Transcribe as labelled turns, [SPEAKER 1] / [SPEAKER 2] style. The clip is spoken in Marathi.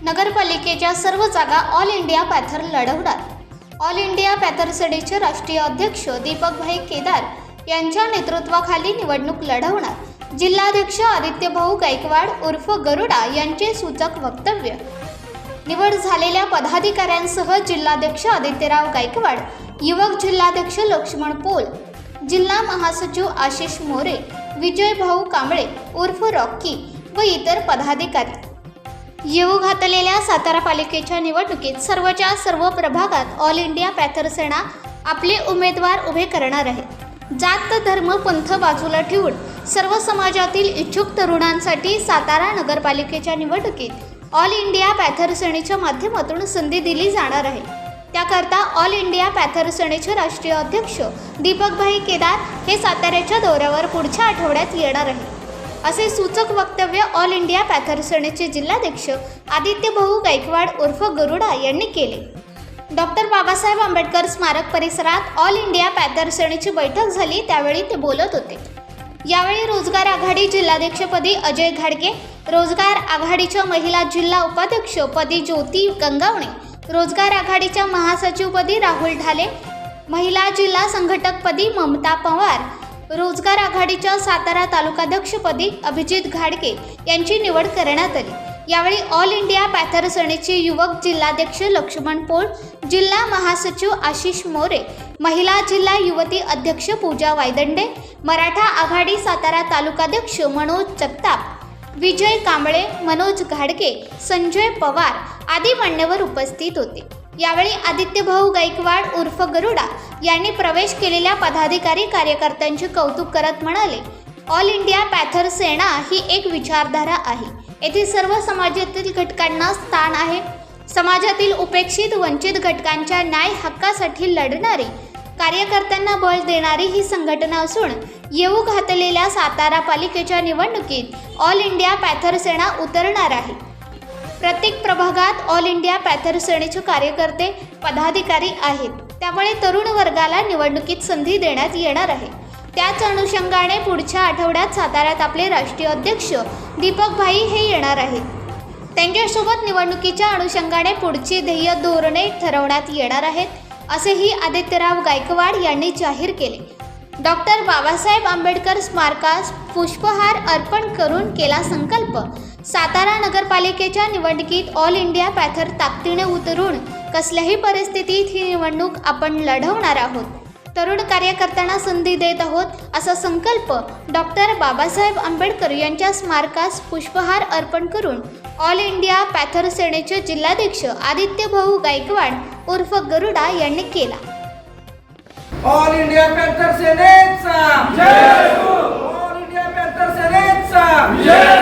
[SPEAKER 1] नगरपालिकेच्या सर्व जागा ऑल इंडिया पॅथर लढवणार। ऑल इंडिया पॅथर सेनेचे राष्ट्रीय अध्यक्ष दीपकभाई केदार यांच्या नेतृत्वाखाली निवडणूक लढवणार। जिल्हाध्यक्ष आदित्यभाऊ गायकवाड उर्फ गरुडा यांचे सूचक वक्तव्य। निवड झालेल्या पदाधिकाऱ्यांसह जिल्हाध्यक्ष आदित्यराव गायकवाड, युवक जिल्हाध्यक्ष लक्ष्मण पोल, जिल्हा महासचिव आशिष मोरे, विजय भाऊ कांबळे उर्फ रॉकी व इतर पदाधिकारी। येऊ घातलेल्या सातारा पालिकेच्या निवडणुकीत सर्वच्या सर्व प्रभागात ऑल इंडिया पॅथर सेना आपले उमेदवार उभे करणार आहे। जात धर्म पंथ बाजूला ठेवून सर्व समाजातील इच्छुक तरुणांसाठी सातारा नगरपालिकेच्या निवडणुकीत ऑल इंडिया पॅथर सेनेच्या माध्यमातून संधी दिली जाणार आहे। त्याकरता ऑल इंडिया पॅथर सेनेचे राष्ट्रीय अध्यक्ष दीपकभाई केदार हे साताऱ्याच्या दौऱ्यावर पुढच्या आठवड्यात येणार आहे, असे सूचक वक्तव्य ऑल इंडिया पॅथर सेनेचे जिल्हाध्यक्ष आदित्यभाऊ गायकवाड उर्फ गरुडा यांनी केले। डॉक्टर बाबासाहेब आंबेडकर स्मारक परिसरात ऑल इंडिया पॅथर सेनेची बैठक झाली, त्यावेळी ते बोलत होते। यावेळी रोजगार आघाडी जिल्हाध्यक्षपदी अजय घाडगे, रोजगार आघाडीच्या महिला जिल्हा उपाध्यक्षपदी ज्योती गंगावणे, रोजगार आघाडीच्या महासचिवपदी राहुल ढाले, महिला जिल्हा संघटकपदी ममता पवार, रोजगार आघाडीच्या सातारा तालुकाध्यक्षपदी अभिजित घाडगे यांची निवड करण्यात आली। यावेळी ऑल इंडिया पॅथर सेनेचे युवक जिल्हाध्यक्ष लक्ष्मण पोळ, जिल्हा महासचिव आशिष मोरे, महिला जिल्हा युवती अध्यक्ष पूजा वायदंडे, मराठा आघाडी सातारा तालुकाध्यक्ष मनोज जगताप, विजय कांबळे, मनोज घाडगे, संजय पवार आदी मान्यवर उपस्थित होते। यावेळी आदित्यभाऊ गायकवाड उर्फ गरुडा यांनी प्रवेश केलेल्या पदाधिकारी कार्यकर्त्यांचे कौतुक करत म्हणाले, ऑल इंडिया पॅथर सेना ही एक विचारधारा आहे। येथे सर्व समाजातील घटकांना स्थान आहे। समाजातील उपेक्षित वंचित घटकांच्या न्याय हक्कासाठी लढणारी, कार्यकर्त्यांना बळ देणारी ही संघटना असून येऊ घातलेल्या सातारा पालिकेच्या निवडणुकीत ऑल इंडिया पॅथर सेना उतरणार आहे। प्रत्येक प्रभागात ऑल इंडिया पॅथर सेनेचे कार्यकर्ते पदाधिकारी आहेत, त्यामुळे तरुण वर्गाला निवडणुकीत संधी देण्यात येणार आहे। त्याच अनुषंगाने पुढच्या आठवड्यात साताऱ्यात आपले राष्ट्रीय अध्यक्ष दीपकभाई हे येणार आहेत। त्यांच्यासोबत निवडणुकीच्या अनुषंगाने पुढची ध्येय धोरणे ठरवण्यात येणार आहेत, असेही आदित्यराव गायकवाड यांनी जाहीर केले। डॉक्टर बाबासाहेब आंबेडकर स्मारकास पुष्पहार अर्पण करून केला संकल्प। सातारा नगरपालिकेच्या निवडणुकीत ऑल इंडिया पॅथर ताकदीने उतरून कसल्याही परिस्थितीत ही निवडणूक आपण लढवणार आहोत। तरुण कार्यकर्त्यांना संधी देत आहोत, असा संकल्प डॉक्टर बाबासाहेब आंबेडकर यांच्या स्मारकास पुष्पहार अर्पण करून ऑल इंडिया पॅथर सेनेचे जिल्हाध्यक्ष आदित्यभाऊ गायकवाड उर्फ गरुडा यांनी केला।
[SPEAKER 2] ऑल इंडिया पॅथर सेनेचा जय हो। ऑल इंडिया पॅथर सेनेचा जय